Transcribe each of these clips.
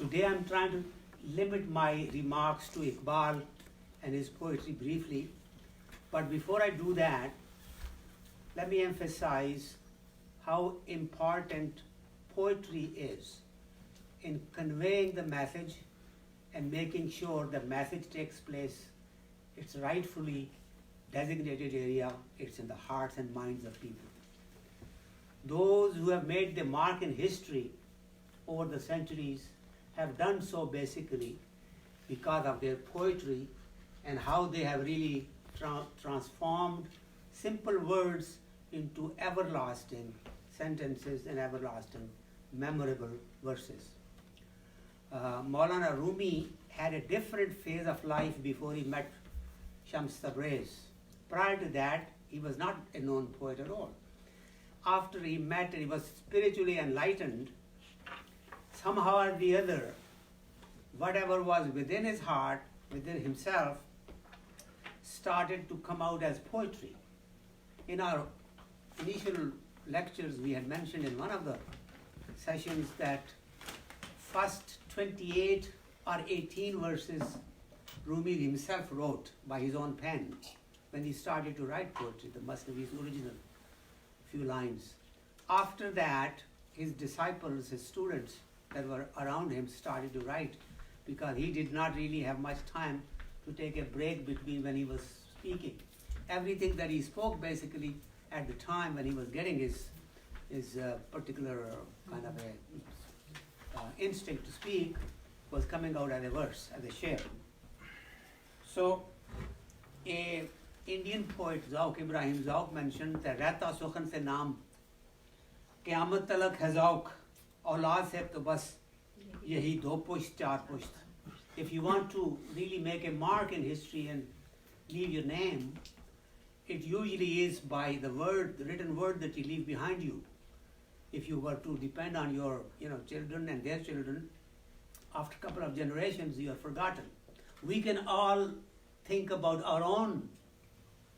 Today I'm trying to limit my remarks to Iqbal and his poetry briefly, but before I do that, let me emphasize how important poetry is in conveying the message and making sure the message takes place. It's rightfully designated area, it's in the hearts and minds of people. Those who have made the mark in history over the centuries have done so basically because of their poetry and how they have really transformed simple words into everlasting sentences and everlasting memorable verses. Maulana Rumi had a different phase of life before he met Shams Tabriz. Prior to that, he was not a known poet at all. After he met and he was spiritually enlightened, somehow or the other, whatever was within his heart, within himself, started to come out as poetry. In our initial lectures, we had mentioned in one of the sessions that first 28 or 18 verses Rumi himself wrote by his own pen when he started to write poetry, the Masnavi's original few lines. After that, his disciples, his students that were around him started to write because he did not really have much time to take a break between when he was speaking. Everything that he spoke basically at the time when he was getting his particular kind of a instinct to speak was coming out as a verse, as a share. So, a Indian poet Ibrahim Zauq mentioned that Rehta Sukhan se naam Qiyamat talak hai Zauq aulad se to bas yahi do pusht char pusht. If you want to really make a mark in history and leave your name, it usually is by the word, the written word that you leave behind you. If you were to depend on your children and their children, after a couple of generations you are forgotten. We can all think about our own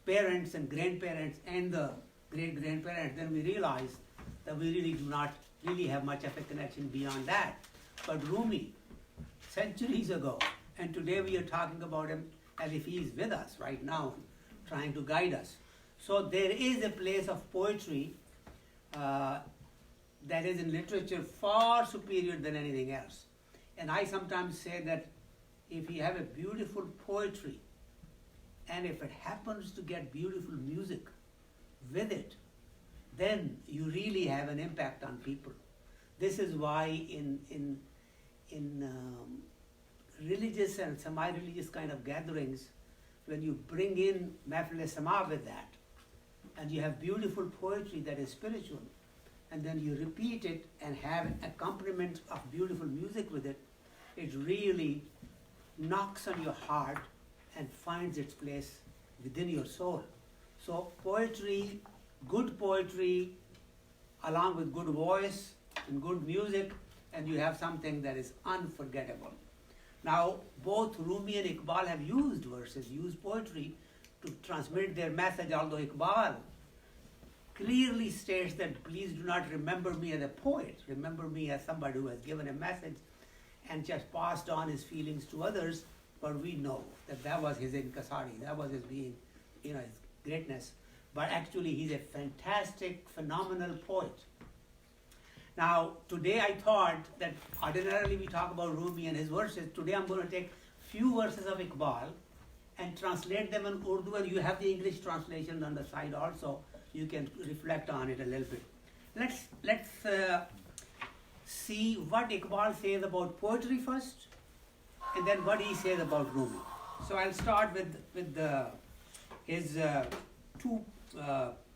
parents and grandparents and the great-grandparents, then we realize that we really do not really have much of a connection beyond that. But Rumi, centuries ago, and today we are talking about him as if he is with us right now, trying to guide us. So there is a place of poetry that is in literature far superior than anything else. And I sometimes say that if you have a beautiful poetry, and if it happens to get beautiful music with it, then you really have an impact on people. This is why in religious and semi-religious kind of gatherings, when you bring in Mahfil-e-Sama with that, and you have beautiful poetry that is spiritual, and then you repeat it and have an accompaniment of beautiful music with it, it really knocks on your heart and finds its place within your soul. So poetry, good poetry, along with good voice and good music, and you have something that is unforgettable. Now, both Rumi and Iqbal have used verses, used poetry to transmit their message, although Iqbal clearly states that please do not remember me as a poet, remember me as somebody who has given a message and just passed on his feelings to others, but we know that that was his inkasari, that was his being, his greatness. But actually he's a fantastic, phenomenal poet. Now, today I thought that ordinarily we talk about Rumi and his verses. Today I'm going to take few verses of Iqbal and translate them in Urdu, and you have the English translation on the side also. You can reflect on it a little bit. Let's see what Iqbal says about poetry first, and then what he says about Rumi. So I'll start with his two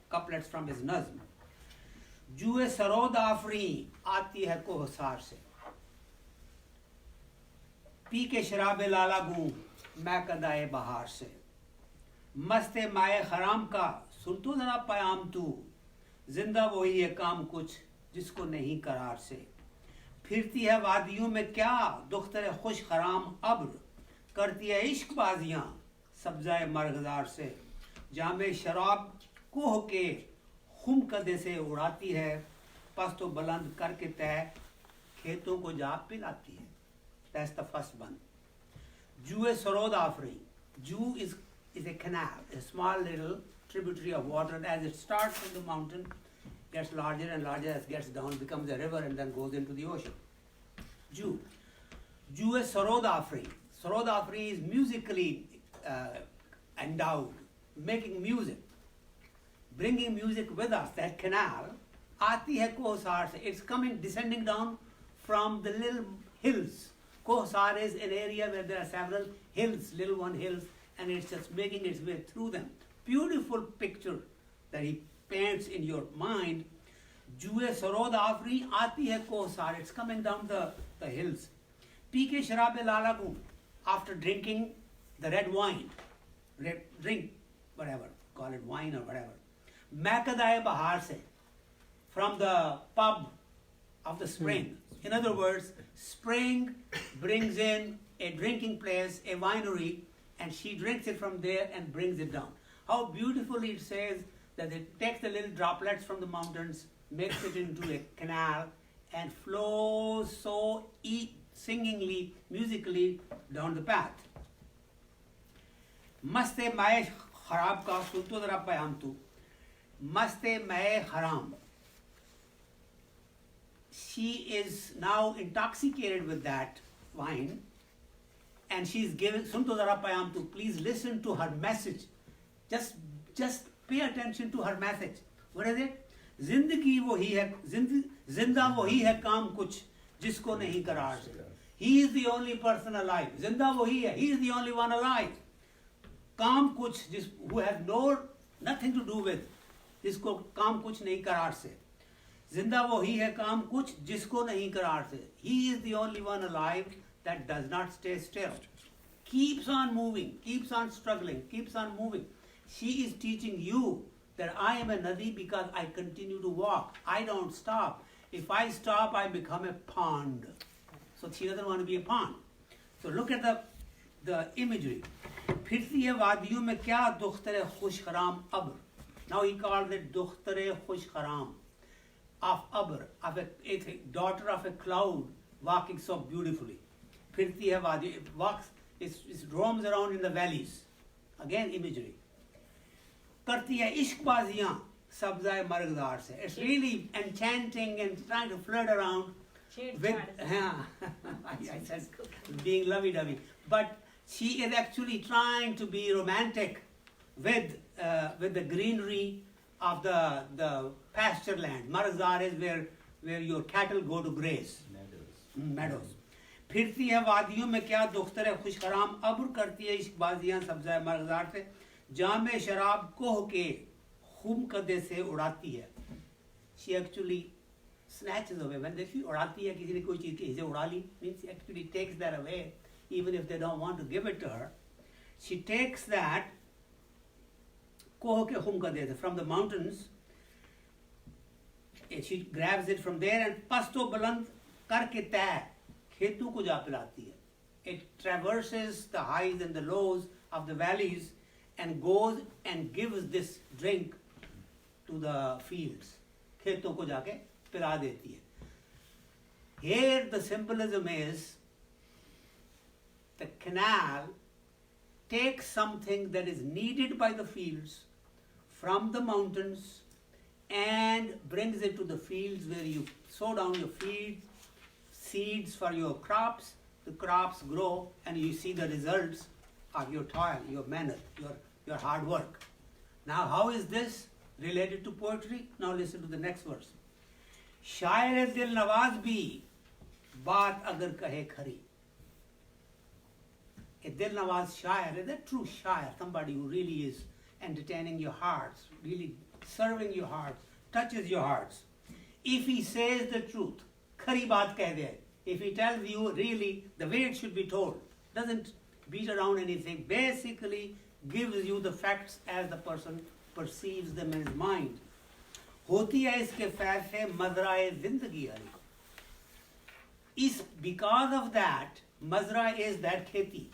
couplets from his nazm. जुए सरोद आफरी आती है कोहसार से, P के शराबे लाला गूं मैं कदाए बहार से, मस्ते माए खराम का सुन तो जरा पयाम तू, जिंदा वही है काम कुछ जिसको नहीं करार से, फिरती है वादियों में क्या दुख्तरे खुश खराम अब्र, करती है इश्क बाजियां सब्जाए मरगजार से, जामे शराब कोह के खुम कदे से उड़ाती है, पस तो बुलंद करके तय खेतों को जा पिलाती है. That's the first one. Ju Sarod Afri. Ju is a canal, a small little tributary of water. As it starts from the mountain, gets larger and larger as it gets down, becomes a river and then goes into the ocean. Ju. Ju Sarod Afri. Sarod Afri is musically endowed, making music, bringing music with us. That canal, Aati hai Kohsar se. It's coming, descending down from the little hills. Kohsar is an area where there are several hills, little hills, and it's just making its way through them. Beautiful picture that he paints in your mind. Jue Sarod Afri Aati hai Kohsar. It's coming down the hills. Pike Sharabe Lalagu. After drinking the red wine, drink, whatever, call it wine or whatever. Makadaye Bahar se. From the pub of the spring. In other words, spring brings in a drinking place, a winery, and she drinks it from there and brings it down. How beautifully it says that it takes the little droplets from the mountains, makes it into a canal, and flows so singingly, musically down the path. Maste Mae Harab ka sunto dara payam tu. Maste Mae Haram. She is now intoxicated with that wine, and she's giving sunto dara payam tu. Please listen to her message. Just pay attention to her message. What is it? Zindagi wohi hai, zinda wohi hai kaam kuch jisko nahi karar se. He is the only person alive. Zinda wohi hai. He is the only one alive. Kaam kuch, who has nothing to do with, jisko kaam kuch nahi karar se. Zinda wohi hai kaam kuch jisko nahi karar se. He is the only one alive that does not stay still. Keeps on moving, keeps on struggling, keeps on moving. She is teaching you that I am a nadi because I continue to walk. I don't stop. If I stop, I become a pond. So she doesn't want to be a pond. So look at the imagery. फिरती है वादियों में क्या दुख्तरे खुश खराम अब्र. Now he called it दुख्तरे खुश खराम of abr, of a daughter of a cloud walking so beautifully. फिरती है वादियों, it walks, it roams around in the valleys. Again imagery. करती है इश्कबाजियाँ सब्ज़ाए मर्गदार से. It's really enchanting and trying to flirt around with, I said being lovey-dovey, but she is actually trying to be romantic with the greenery of the pasture land. Marzar is where your cattle go to graze. Meadows. फिरती है वादियों में क्या दुख्तर है खुश खराम अब्र. करती है इश्कबाजियाँ सब्ज़ाए मर्गदार से. जामे शराब कोह के खुम कदे से उड़ाती है. She actually snatches away. When she उड़ाती है, किसी ने कोई चीज़ की उड़ा ली, means she actually takes that away, even if they don't want to give it to her. She takes that koh ke khum kade se, from the mountains. She grabs it from there and pasto baland karke tay खेतों को जा पिलाती है. It traverses the highs and the lows of the valleys and goes and gives this drink to the fields. खेतों को जाके पिला देती है. Here the symbolism is the canal takes something that is needed by the fields from the mountains and brings it to the fields where you sow down your seeds for your crops. The crops grow and you see the results of your toil, your mehnat, your hard work. Now how is this related to poetry? Now listen to the next verse. शायर दिल नवाज भी बात अगर कहे खरी. A dil nawaz shair is a true shair, somebody who really is entertaining your hearts, really serving your hearts, touches your hearts. If he says the truth, khari baat keh de. If he tells you really the way it should be told, doesn't beat around anything, basically gives you the facts as the person perceives them in his mind. होती है इसके फैज़ से मज़राए ज़िंदगी हरी. Because of that, mazra is that kheti,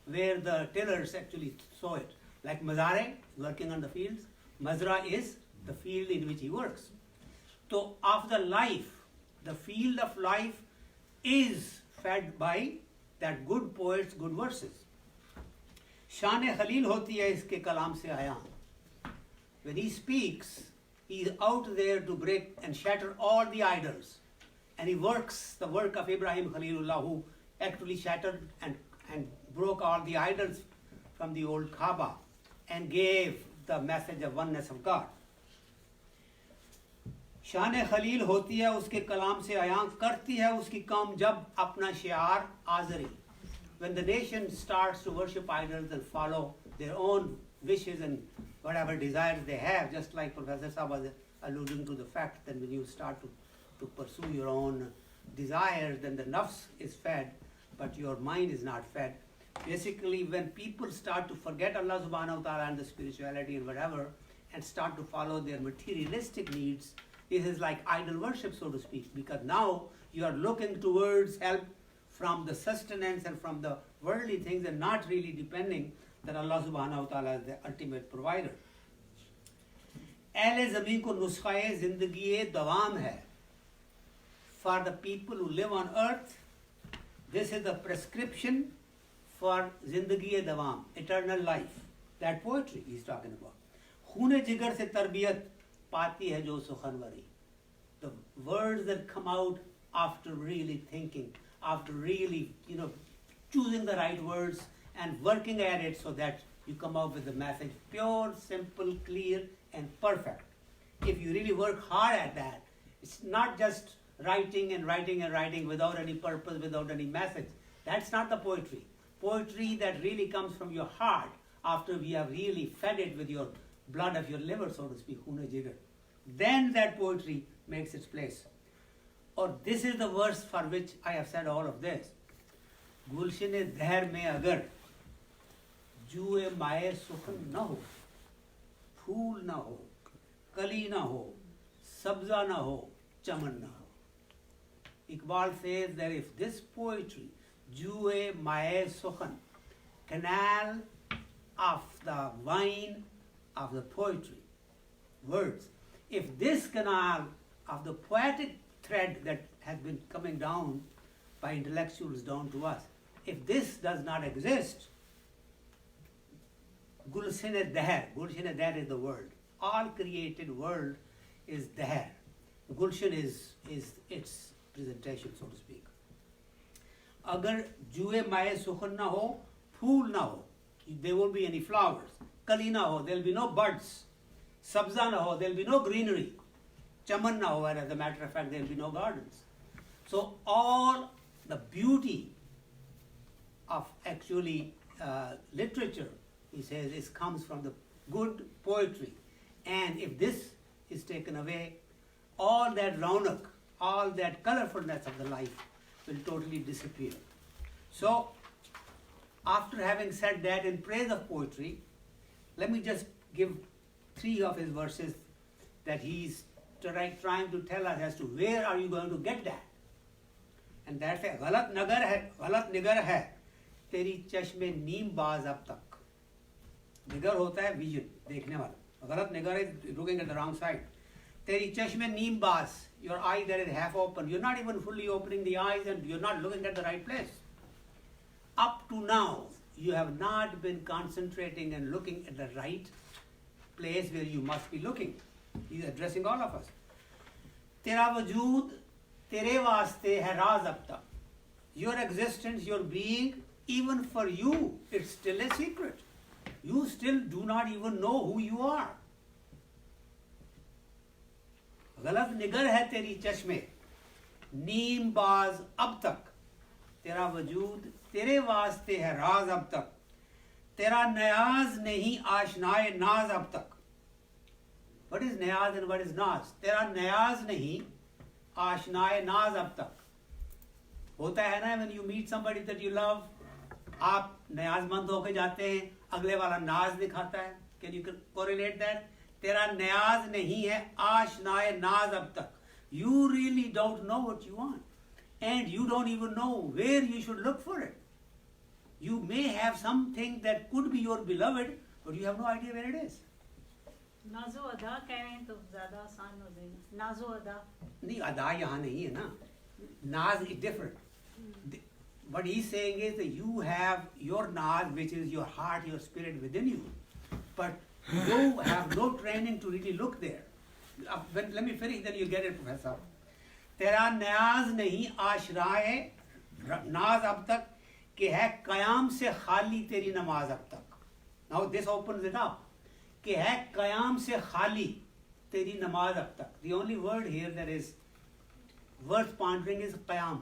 where the tillers actually sow it. Like mazare, working on the fields, mazra is the field in which he works. So of the life, the field of life is fed by that good poets, good verses. शान खलील होती है इसके कलाम से आया. When he speaks, he is out there to break and shatter all the idols. And he works the work of Ibrahim Khalilullah, who actually shattered and broke all the idols from the old Kaaba and gave the message of oneness of God. शान खलील होती है उसके कलाम से आया करती है उसकी कौम जब अपना शियार आज़री. When the nation starts to worship idols and follow their own wishes and whatever desires they have, just like Professor Saab was alluding to the fact that when you start to pursue your own desires, then the nafs is fed, but your mind is not fed. Basically, when people start to forget Allah subhanahu wa ta'ala and the spirituality and whatever, and start to follow their materialistic needs, this is like idol worship, so to speak, because now you are looking towards help from the sustenance and from the worldly things and not really depending that Allah subhanahu wa ta'ala is the ultimate provider. Ahle zameen ko nuskha-e zindagi dawam hai. For the people who live on earth, this is the prescription for zindagi dawam, eternal life. That poetry he's talking about. Khoon jigar se tarbiyat pati hai jo sukhanwari. The words that come out after really thinking, after really, choosing the right words and working at it so that you come up with a message pure, simple, clear, and perfect. If you really work hard at that, it's not just writing and writing and writing without any purpose, without any message. That's not the poetry. Poetry that really comes from your heart after we have really fed it with your blood of your liver, so to speak, Khoon jigar. Then that poetry makes its place. Or this is the verse for which I have said all of this. Gulshan-e dahr mein agar juए माए सुखन न हो, फूल न हो, कली न हो, सब्जा न हो, चमन न हो. Iqbal says that if this poetry, juए माए सुखन, canal of the wine of the poetry, words, if this canal of the poetic thread that has been coming down by intellectuals down to us, if this does not exist, Gulshan-e dahr, Gulshan-e dahr is the world. All created world is dahr. Gulshan is its presentation, so to speak. Agar juए माए सुखन ना हो, फूल ना हो, there won't be any flowers. Kali na ho, there will be no buds. Sabza na ho, there will be no greenery. Chaman na ho, where as a matter of fact there will be no gardens. So all the beauty of actually literature, he says, comes from the good poetry. And if this is taken away, all that raunak, all that colorfulness of the life will totally disappear. So, after having said that in praise of poetry, let me just give 3 of his verses that he's trying to tell us as to where are you going to get that. And that's a galat nigar hai, teri chashme neem baaz ab tak. Nigar hota hai vision, dekhne wala. Galat nigar is looking at the wrong side. Teri chashme neem baaz, your eye that is half open. You're not even fully opening the eyes and you're not looking at the right place. Up to now, you have not been concentrating and looking at the right place where you must be looking. He's addressing all of us. Tera wajood, tere waaste hai raaz ab tak. Your existence, your being, even for you, it's still a secret. You still do not even know who you are. Galat nigar hai teri chashme, neem baaz ab tak. Tera wajood, tere waaste hai raaz ab tak. Tera niyaz nahi aashnae naaz ab tak. What is niyaz and what is naaz? Tera niyaz nahi aashnae naaz ab tak. Hota hai na, when you meet somebody that you love, आप न्याज़मंद होके जाते हैं, अगले वाला नाज दिखाता है. Can you correlate that? तेरा न्याज नहीं है आशनाए नाज अब तक. You really don't know what you want, and you don't even know where you should look for it. You may have something that could be your beloved, but you have no idea where it is. नाज़ो अदा कहें तो ज़्यादा आसान हो जाएगा. नाज़ो अदा नहीं, अदा यहाँ नहीं है ना. नाज is different. what he's saying is that you have your Naz, which is your heart, your spirit within you, but you have no training to really look there. Let me finish, then you'll get it, Professor. तेरा न्याज नहीं आशराए नाज अब तक कि है कयाम से खाली तेरी नमाज अब तक. Now this opens it up. कि है कयाम से खाली तेरी नमाज अब तक. The only word here that is worth pondering is qiyam.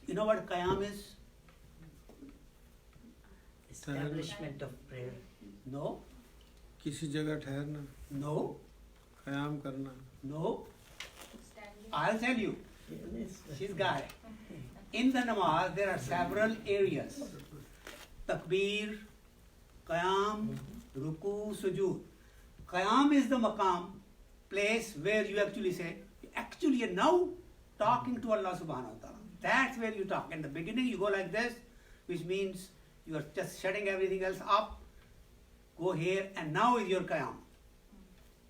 You know what qiyam is? Establishment of prayer. No. किसी जगह ठहरना, No. क़याम करना. No. I'll tell you. She's got it. In the namaz, there are several areas. Takbir, qiyam, ruku, sujood. Qiyam is the maqam, place where you actually say, actually you're now talking to Allah subhanahu wa ta'ala. That's where you talk. In the beginning you go like this, which means you are just shutting everything else up. Go here, and now is your qiyam.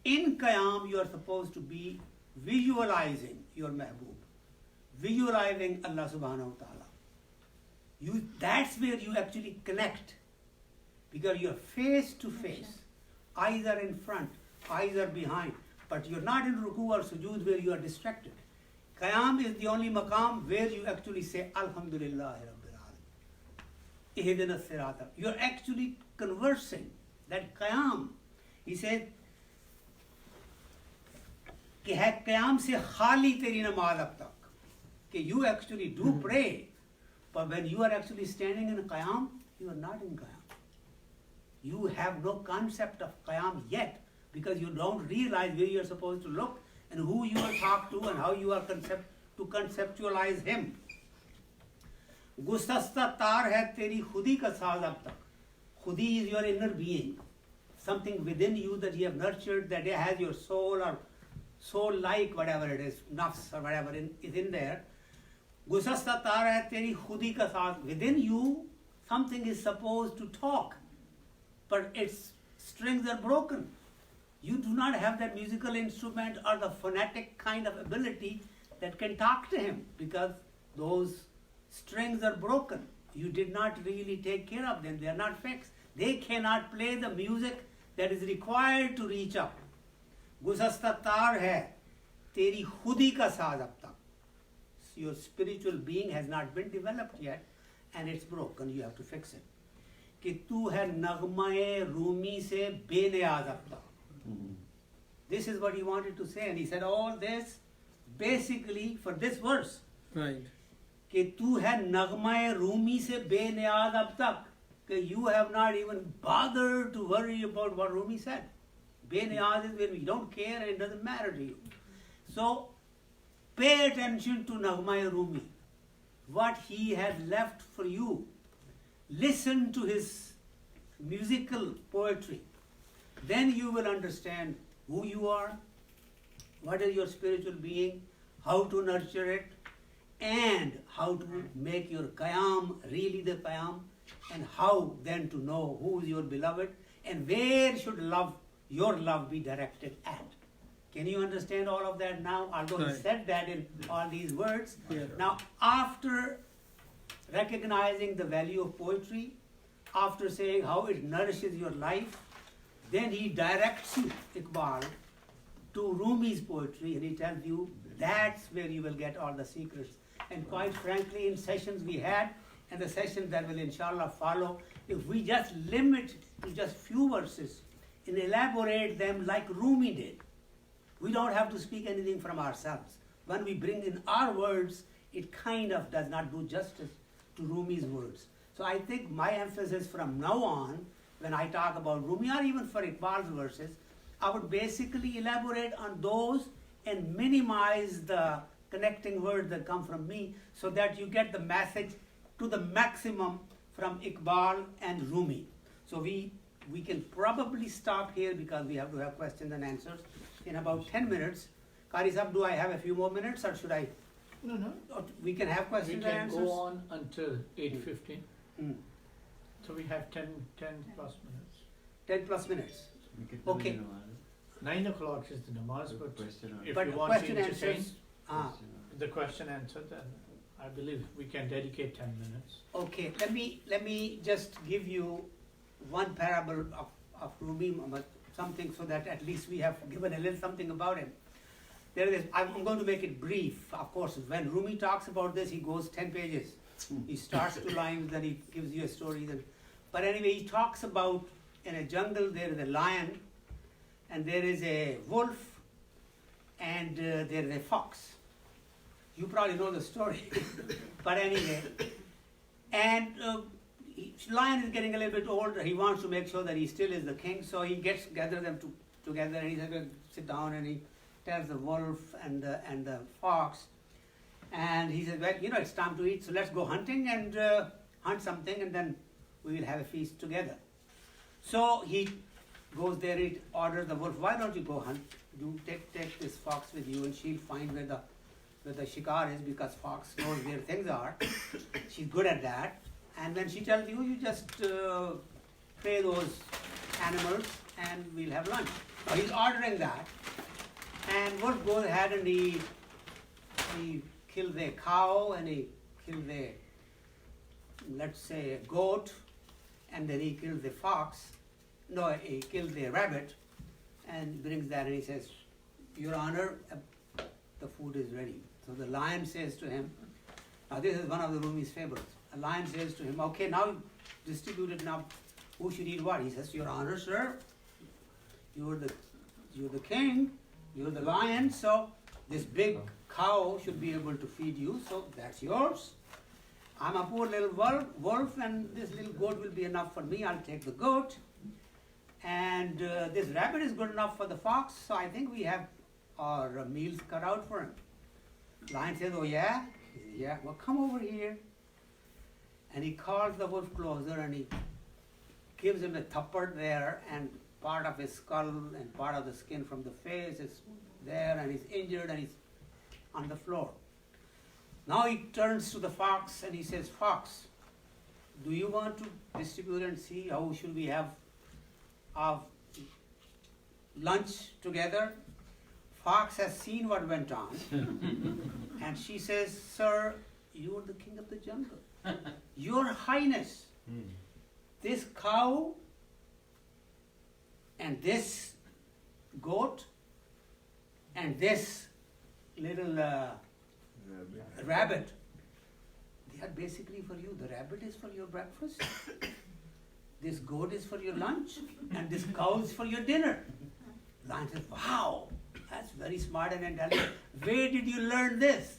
In qiyam you are supposed to be visualizing your mehboob, visualizing Allah subhanahu wa ta'ala. That's where you actually connect, because you're face to face. Eyes are in front, eyes are behind, but you're not in ruku or sujood where you are distracted. Qiyam is the only maqam where you actually say Alhamdulillah Rabbil Alamin. Ihdina sirata. You're actually conversing. That qiyam, he said, कि है क़याम से खाली तेरी नमाज अब तक, कि you actually do pray, but when you are actually standing in qiyam, you are not in qiyam. You have no concept of qiyam yet, because you don't realize where you are supposed to look and who you will talk to and how you are to conceptualize him. गुस्सा तार है तेरी खुदी का साज अब तक. Khudi is your inner being, something within you that you have nurtured, that has your soul or soul-like, whatever it is, nafs or whatever is in there. Gusasta tar hai teri khudi ka saath. Within you, something is supposed to talk, but its strings are broken. You do not have that musical instrument or the phonetic kind of ability that can talk to him, because those strings are broken. You did not really take care of them. They are not fixed. They cannot play the music that is required to reach up. गुज़श्ता तार है तेरी खुदी का साज अब तक. Your spiritual being has not been developed yet, and it's broken. You have to fix it. कि तू है नगमा-ए रूमी से बेनियाज अब तक. This is what he wanted to say, and he said all this basically for this verse. Right. कि तू है नगमा-ए रूमी से बेनियाज अब तक. कि you have not even bothered to worry about what Rumi said. Beniyaz is when we don't care and it doesn't matter to you. So pay attention to Naghma-e Rumi, what he has left for you. Listen to his musical poetry. Then you will understand who you are, what is your spiritual being, how to nurture it, and how to make your qiyam really the qiyam, and how then to know who is your beloved and where should your love be directed at. Can you understand all of that now? Although he said that in all these words. Yeah. Now, after recognizing the value of poetry, after saying how it nourishes your life, then he directs you, Iqbal, to Rumi's poetry, and he tells you that's where you will get all the secrets. And quite frankly, in sessions we had, and the sessions that will inshallah follow, if we just limit to just few verses and elaborate them like Rumi did, we don't have to speak anything from ourselves. When we bring in our words, it kind of does not do justice to Rumi's words. So I think my emphasis from now on, when I talk about Rumi or even for Iqbal's verses, I would basically elaborate on those and minimize the connecting words that come from me, so that you get the message to the maximum from Iqbal and Rumi. So we can probably stop here because we have to have questions and answers in about 10 minutes. Qari Sahib, do I have a few more minutes or should I? No. Or we can have We questions and can answers? go on until 8:15. Hmm. So we have 10 plus minutes. 10 plus minutes. Okay. 9 o'clock is the namaz, but if But you want question to entertain answers. Ah, the question answer, then I I believe we can dedicate 10 minutes. Okay, let me just give you one parable of Rumi, something so that at least we have given a little something about him. There is, I'm going to make it brief. Of course, when Rumi talks about this, he goes 10 pages. He starts 2 lines, then he gives you a story. Then, but anyway, he talks about in a jungle there is a lion, and there is a wolf, and there is a fox. You probably know the story, but anyway, and lion is getting a little bit older. He wants to make sure that he still is the king, so he gathers them together, and he says, "Well, sit down," and he tells the wolf and the fox, and he says, "Well, it's time to eat, so let's go hunting and hunt something, and then we will have a feast together." So he goes there. He orders the wolf, "Why don't you go hunt? You take this fox with you, and she'll find where the shikar is, because fox knows where things are. She's good at that. And then she tells you, you just pay those animals and we'll have lunch." Now he's ordering that. And wolf goes ahead and he kills a cow and he kills a, let's say, a goat, and then he kills a fox. No, he kills a rabbit and brings that, and he says, "Your Honor, the food is ready." So the lion says to him, now this is one of the Rumi's favorites. A lion says to him, "Okay, now distribute it now. Who should eat what?" He says, "Your Honor, sir, you're the king, you're the lion, so this big cow should be able to feed you, so that's yours. I'm a poor little wolf, and this little goat will be enough for me. I'll take the goat. And this rabbit is good enough for the fox, so I think we have our meals cut out for him." Lion says, "Oh yeah? Yeah, well come over here." And he calls the wolf closer and he gives him a thapad there, and part of his skull and part of the skin from the face is there, and he's injured and he's on the floor. Now he turns to the fox and he says, "Fox, do you want to distribute and see how should we have our lunch together?" Fox has seen what went on, and she says, "Sir, you are the king of the jungle. Your Highness, this cow and this goat and this little rabbit, they are basically for you. The rabbit is for your breakfast, this goat is for your lunch, and this cow is for your dinner." Lion says, "Wow, that's very smart and intelligent. Where did you learn this?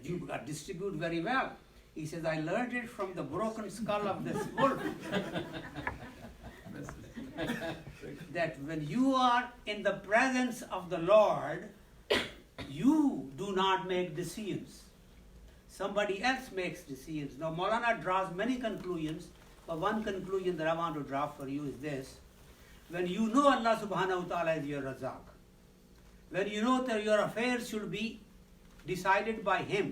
You distribute very well." He says, "I learned it from the broken skull of this wolf." That when you are in the presence of the Lord, you do not make decisions. Somebody else makes decisions. Now Maulana draws many conclusions, but one conclusion that I want to draw for you is this. When you know Allah subhanahu wa ta'ala is your Razak, when you know that your affairs should be decided by Him,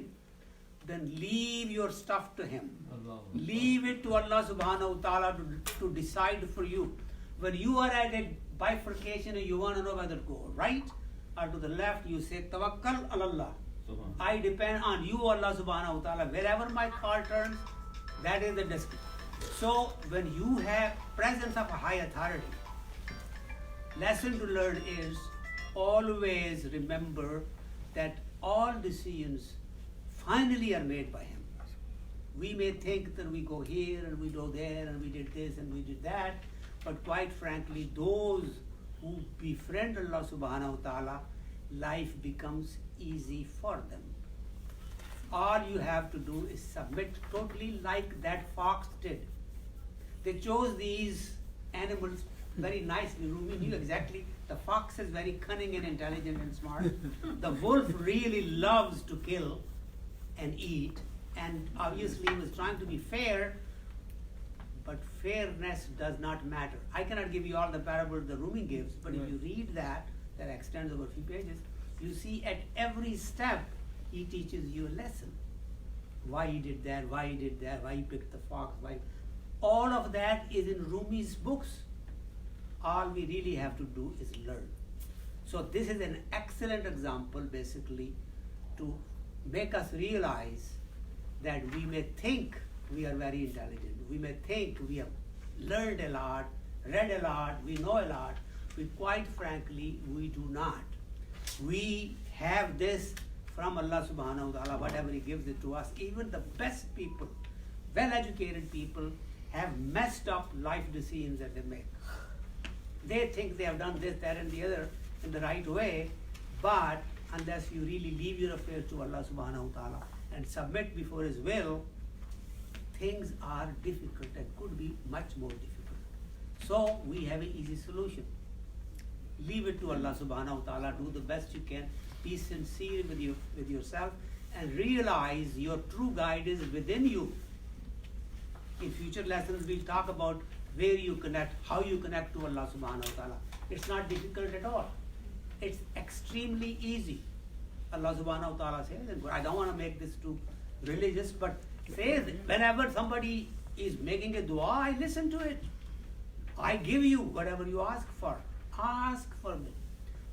then leave your stuff to Him. Leave it to Allah subhanahu wa ta'ala to decide for you. When you are at a bifurcation and you want to know whether to go right or to the left, you say, "Tawakkal ala Allah." I depend on you, Allah subhanahu wa ta'ala. Wherever my car turns, that is the destiny. So when you have presence of a high authority, lesson to learn is always remember that all decisions finally are made by Him. We may think that we go here and we go there and we did this and we did that, but quite frankly, those who befriend Allah subhanahu wa ta'ala, life becomes easy for them. All you have to do is submit totally like that fox did. They chose these animals very nicely. Rumi knew exactly. The fox is very cunning and intelligent and smart. The wolf really loves to kill and eat, and obviously he was trying to be fair, but fairness does not matter. I cannot give you all the parables the Rumi gives, but if you read that extends over a few pages, you see at every step he teaches you a lesson. Why he did that, why he did that, why he picked the fox, why. All of that is in Rumi's books. All we really have to do is learn. So this is an excellent example basically to make us realize that we may think we are very intelligent, we may think we have learned a lot, read a lot, we know a lot. We quite frankly, we do not. We have this from Allah subhanahu wa ta'ala, whatever He gives it to us. Even the best people, well-educated people, have messed up life decisions that they make. They think they have done this, that and the other in the right way, but unless you really leave your affairs to Allah subhanahu wa ta'ala and submit before His will, things are difficult and could be much more difficult. So we have an easy solution. Leave it to Allah subhanahu wa ta'ala, do the best you can, be sincere with yourself, and realize your true guide is within you. In future lessons we'll talk about where you connect, how you connect to Allah subhanahu wa ta'ala. It's not difficult at all. It's extremely easy. Allah subhanahu wa ta'ala says, and I don't want to make this too religious, but says whenever somebody is making a dua, I listen to it. I give you whatever you ask for. Ask for me.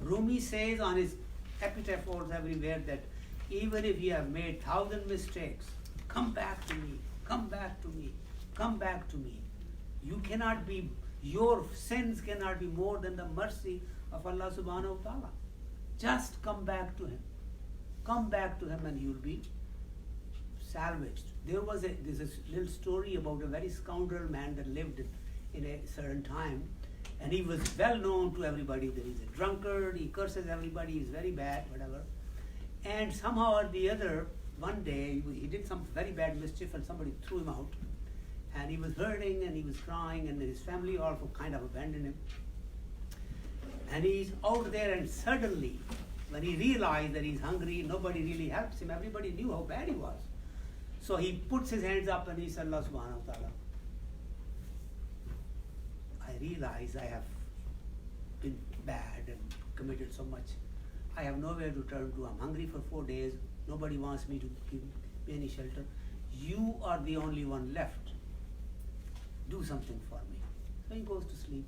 Rumi says on his epitaphs everywhere that even if you have made 1,000 mistakes, come back to me, come back to me, come back to me. You cannot be, your sins cannot be more than the mercy of Allah subhanahu wa ta'ala. Just come back to Him. Come back to Him and you'll be salvaged. There's a little story about a very scoundrel man that lived in a certain time, and he was well known to everybody that he's a drunkard, he curses everybody, he's very bad, whatever. And somehow or the other, one day he did some very bad mischief and somebody threw him out. And he was hurting and he was crying, and his family also kind of abandoned him. And he's out there, and suddenly, when he realized that he's hungry, nobody really helps him, everybody knew how bad he was. So he puts his hands up and he said, Allah subhanahu wa ta'ala, I realize I have been bad and committed so much. I have nowhere to turn to. I'm hungry for 4 days. Nobody wants me to give me any shelter. You are the only one left. Do something for me. So he goes to sleep.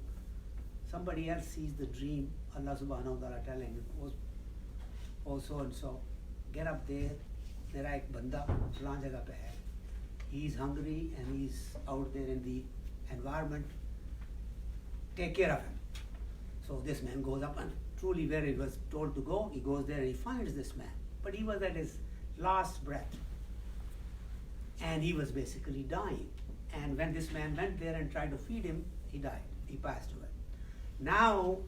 Somebody else sees the dream. Allah subhanahu wa ta'ala telling him, oh so and so, get up there. Mera ek banda flan jagah pe hai. He's hungry and he's out there in the environment. Take care of him. So this man goes up, and truly where he was told to go, he goes there and he finds this man. But he was at his last breath. And he was basically dying. And when this man went there and tried to feed him, he died. He passed away. Now,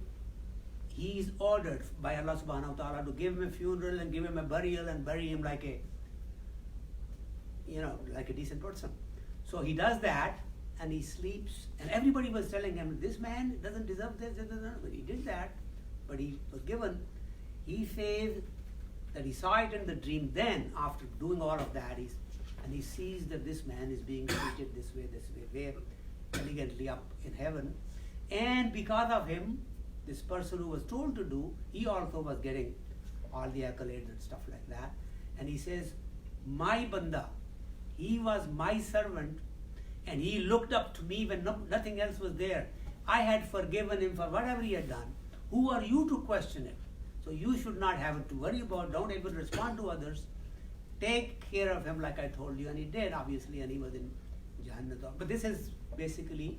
he is ordered by Allah subhanahu wa ta'ala to give him a funeral and give him a burial and bury him like a decent person. So he does that and he sleeps, and everybody was telling him, this man doesn't deserve this, but he did that, but he was given. He says that he saw it in the dream. Then, after doing all of that, he sees that this man is being treated this way, very elegantly up in heaven. And because of him, this person who was told to do, he also was getting all the accolades and stuff like that. And he says, my banda, he was my servant, and he looked up to me when nothing else was there. I had forgiven him for whatever he had done. Who are you to question it? So you should not have to worry about, don't even respond to others. Take care of him like I told you. And he did, obviously, and he was in Jahannam. But this is basically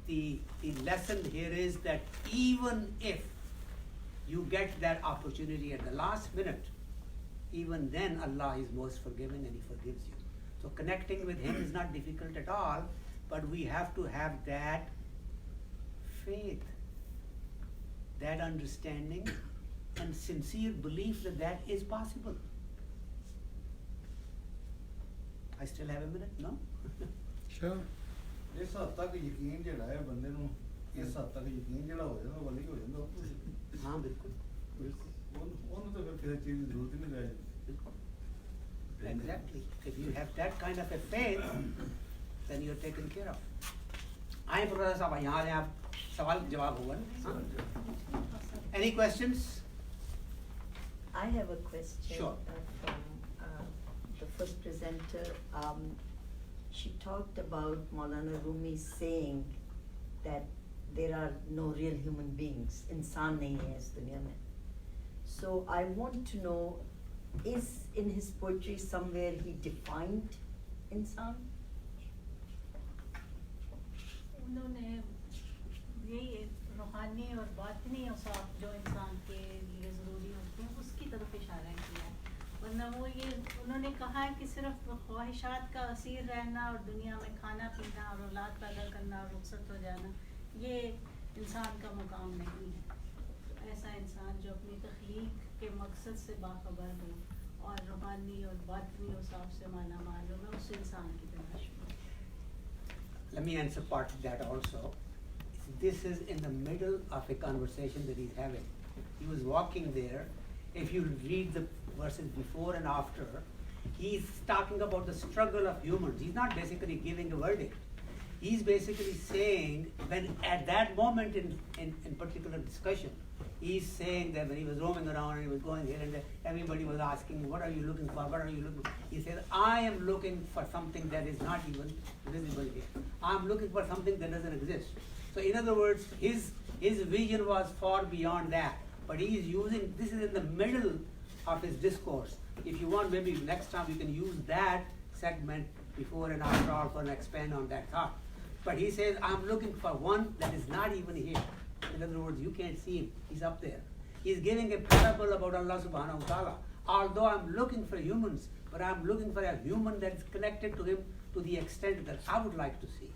the lesson here is that even if you get that opportunity at the last minute, even then Allah is most forgiving and He forgives you. So connecting with Him is not difficult at all, but we have to have that faith, that understanding, and sincere belief that that is possible. I still have a minute, no? Sure. ਇਸ ਹੱਦ ਤੱਕ ਯਕੀਨ ਜਿਹੜਾ ਹੈ ਬੰਦੇ ਨੂੰ ਇਸ ਹੱਦ ਤੱਕ ਯਕੀਨ ਜਿਹੜਾ ਹੋ ਜਾਂਦਾ ਵਲੀ ਹੋ ਜਾਂਦਾ ਹਾਂ ਬਿਲਕੁਲ ਉਹਨੂੰ ਤਾਂ ਫਿਰ ਕਿਸੇ ਚੀਜ਼ ਦੀ ਜ਼ਰੂਰਤ ਹੀ ਨਹੀਂ ਰਹਿ ਜਾਂਦੀ Exactly. If you have that kind of a faith, then you're taken care of. आए प्रोफेसर साहब यहाँ आए आप सवाल जवाब होगा ना? Any questions? I have a question. Sure. From the first presenter. She talked about Maulana Rumi saying that there are no real human beings. इंसान नहीं है इस दुनिया में. So I want to know, is in his poetry somewhere he defined इंसान? उन्होंने यही रूहानी और बातनी औसाफ जो इंसान के लिए ज़रूरी होते हैं उसकी तरफ इशारा किया है। वरना वो ये उन्होंने कहा है कि सिर्फ ख्वाहिशात का असीर रहना और दुनिया में खाना पीना और औलाद पैदा करना और रुखसत हो जाना ये इंसान का मुकाम नहीं है। तो ऐसा इंसान जो अपनी तख्लीक के मकसद से बाखबर हो और रूहानी और बातनी औसाफ से माला माल हो, मैं उस इंसान की तलाश में हूँ। Let me answer part of that also. This is in the middle of a conversation that he's having. He was walking there. If you read the verses before and after, he's talking about the struggle of humans. He's not basically giving a verdict. He's basically saying, when at that moment in particular discussion, he's saying that when he was roaming around and he was going here and there, everybody was asking, what are you looking for? What are you looking for? He says, I am looking for something that is not even visible here. I'm looking for something that doesn't exist. So in other words, his vision was far beyond that. But he is using, this is in the middle of his discourse. If you want, maybe next time you can use that segment before and after also and expand on that thought. But he says, I'm looking for one that is not even here. In other words, you can't see him. He's up there. He's giving a parable about Allah subhanahu wa ta'ala. Although I'm looking for humans, but I'm looking for a human that's connected to him to the extent that I would like to see.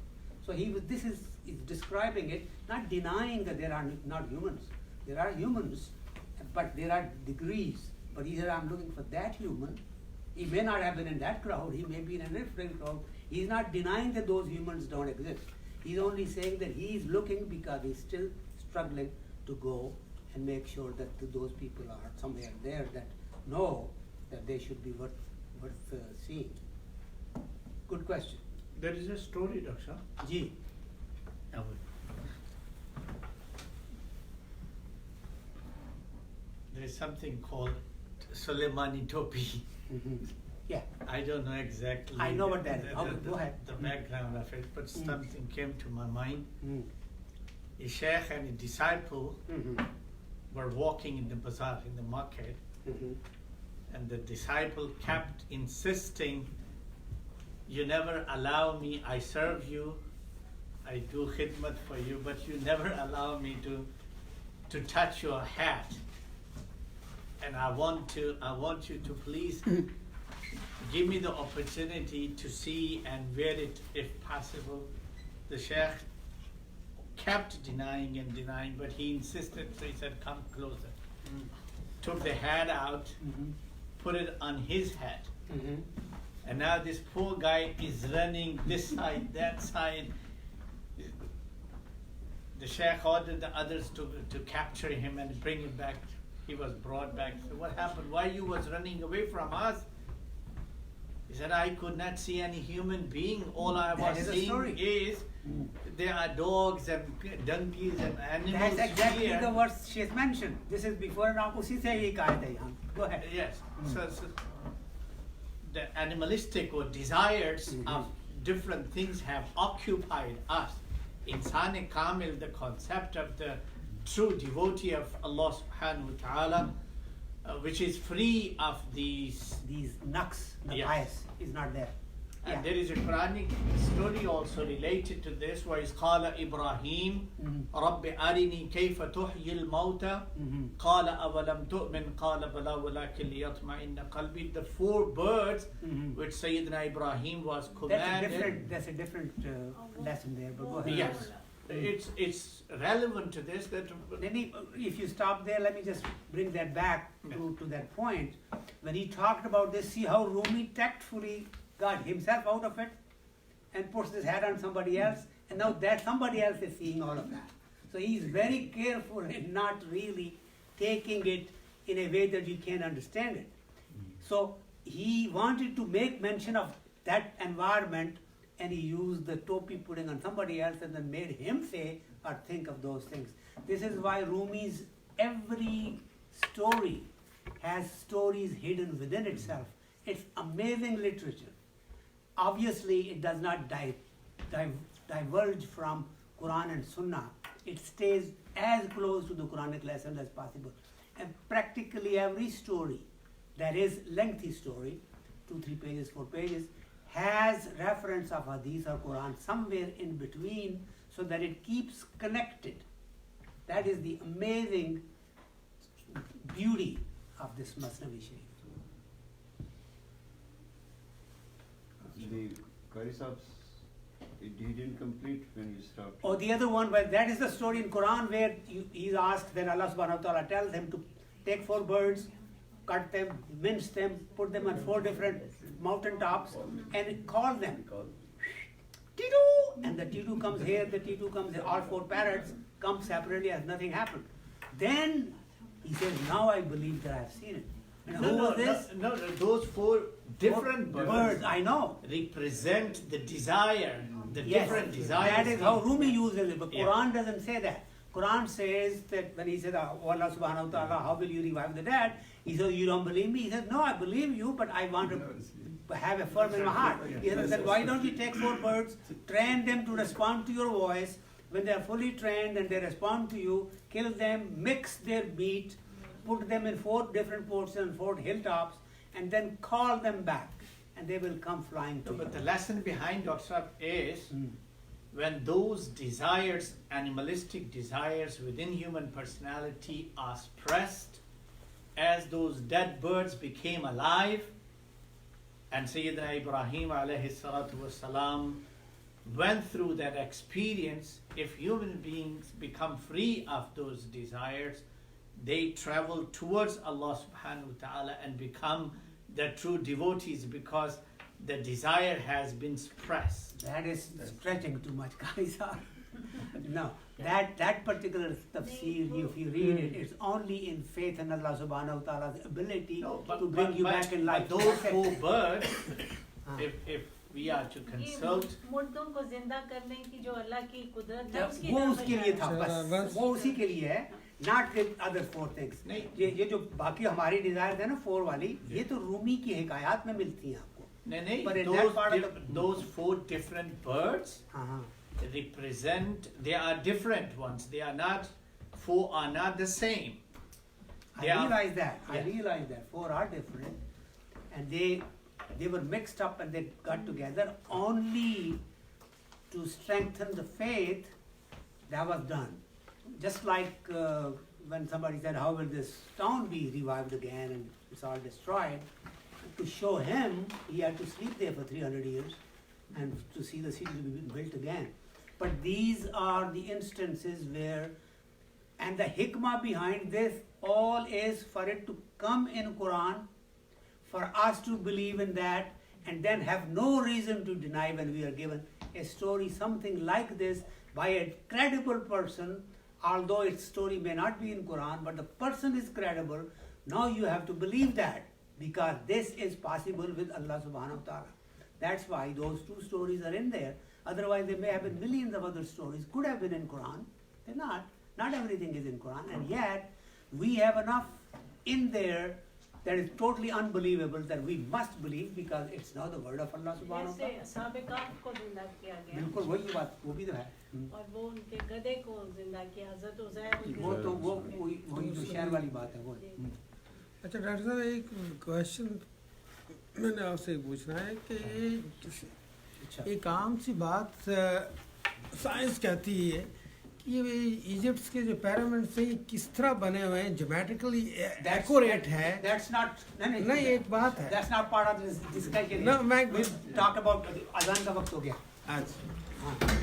So this is describing it, not denying that there are not humans. There are humans, but there are degrees. But either I'm looking for that human, he may not have been in that crowd, he may be in a different crowd. He's not denying that those humans don't exist. He's only saying that he's looking because he's still struggling to go and make sure that those people are somewhere there that know that they should be worth seeing. Good question. There is a story, Dr. Ji. There is something called Soleimani Topi. Yeah. I don't know exactly. I know what that is. Go ahead. The background of it, but something came to my mind. A sheikh and a disciple were walking in the bazaar, in the market, and the disciple kept insisting, you never allow me, I serve you, I do khidmat for you, but you never allow me to touch your hat. And I want you to please give me the opportunity to see and wear it if possible. The sheikh kept denying and denying, but he insisted, so he said, come closer. Took the hat out, put it on his head. And now this poor guy is running this side, that side. The sheikh ordered the others to capture him and bring him back. He was brought back. So what happened? Why you was running away from us? He said, I could not see any human being. All I was seeing is there are dogs and donkeys and animals. That's exactly here. the words she has mentioned. This is before and after. उसी से ही कहा था यहाँ. Go ahead. Yes. So the animalistic or desires of different things have occupied us. Insan Kamil, the concept of the true devotee of Allah subhanahu wa ta'ala, which is free of these naqs, the Yes. bias is not there. And there is a Quranic story also related to this, where it's HALQA-E-RUMI-O-IQBAL رَبِّ أَرِنِي كَيْفَ تُحْيِي الْمَوْتَى قَالَ أَوَلَمْ تُؤْمِنْ قَالَ بَلَى وَلَكِنْ لِيَطْمَئِنَّ قَلْبِي. The 4 birds which Sayyidina Ibrahim was commanded. That's a different lesson there, but go ahead. Yes. It's relevant to this that If you stop there, let me just bring that back to that point. When he talked about this, see how Rumi tactfully got himself out of it and puts his hat on somebody else, and now that somebody else is seeing all of that. So he's very careful in not really taking it in a way that you can't understand it. So he wanted to make mention of that environment, and he used the topi putting on somebody else and then made him say or think of those things. This is why Rumi's every story has stories hidden within itself. It's amazing literature. Obviously, it does not diverge from Quran and Sunnah. It stays as close to the Quranic lesson as possible. And practically every story that is lengthy story, 2, 3 pages, 4 pages, has reference of hadith or Quran somewhere in between so that it keeps connected. That is the amazing beauty of this Masnavi Sharif. The Qari Sahib's, he didn't complete when you stopped. Or the other one, well, that is the story in Quran where he's asked, then Allah subhanahu wa ta'ala tells him to take 4 birds, cut them, mince them, put them on 4 different mountain tops and call them. Titu! And the Titu comes here, the Titu comes here, all 4 parrots come separately as nothing happened. Then he says, now I believe that I've seen it. And who was this? No, those 4 different birds I know. represent the desire, the Yes, different desires. that is how Rumi uses it, but Yeah. Quran doesn't say that. Quran says that when he said, oh Allah subhanahu wa ta'ala, how will you revive the dead? He says, you don't believe me? He says, no, I believe you, but I want to have a firm in my heart. He says, then why don't you take 4 birds, train them to respond to your voice? When they are fully trained and they respond to you, kill them, mix their meat, put them in 4 different portions, 4 hilltops, and then call them back, and they will come flying to No, you. but the lesson behind Dr. Saab is Mm. when those desires, animalistic desires within human personality are suppressed, as those dead birds became alive, and Sayyidina Ibrahim alayhi salatu wasalam went through that experience, if human beings become free of those desires, they travel towards Allah subhanahu wa ta'ala and become the true devotees because the desire has been suppressed. That is stretching too much, Kaisa. No, that particular tafsir, if you read it, it's only in faith in Allah subhanahu wa ta'ala's ability to bring you back in life. But those 4 birds, if we are to ये consult, मुर्दों को जिंदा करने की जो अल्लाह की कुदरत है उसकी वो तरफ उसके लिए था, इशारा है। बस वो उसी के लिए है, not with other 4 things. नहीं। ये जो बाकी हमारी डिजायर है ना 4 वाली, ये तो रूमी की हिकायत में मिलती हैं आपको. But in that part of those 4 different birds हाँ. represent, they are different ones. They are not, 4 are not the same. They I are- realize that. I Yeah. realize that 4 are different, and they were mixed up and they got together only to strengthen the faith. That was done. Just like when somebody said, "How will this town be revived again?" and it's all destroyed. To show him, he had to sleep there for 300 years, and to see the city be built again. But these are the instances where. And the hikmah behind this all is for it to come in Quran, for us to believe in that, and then have no reason to deny when we are given a story, something like this, by a credible person, although its story may not be in Quran, but the person is credible. Now you have to believe that, because this is possible with Allah subhanahu wa ta'ala. That's why those 2 stories are in there. Otherwise there may have been millions of other stories, could have been in Quran. They're not. Not everything is in Quran, and yet we have enough in there that is totally unbelievable that we must believe because it's now the word of Allah subhanahu wa जैसे ta'ala. साबिक़ काफ़ को जिंदा किया गया बिल्कुल वही बात, वो भी तो है. और वो उनके गधे को जिंदा किया हज़रत उज़ैर वो तो वही जो शहर वाली बात है वो. अच्छा डॉक्टर साहब, एक क्वेश्चन मैंने आपसे पूछना है कि अच्छा. एक आम सी बात साइंस कहती है कि ये इजिप्ट के जो पिरामिड्स हैं ये किस तरह बने हुए हैं, ज्योमेट्रिकली एक्यूरेट है. That's not. नहीं, एक बात है. That's not part of this discussion. No, मैं We'll talk about अज़ान का वक्त हो गया. अच्छा हाँ.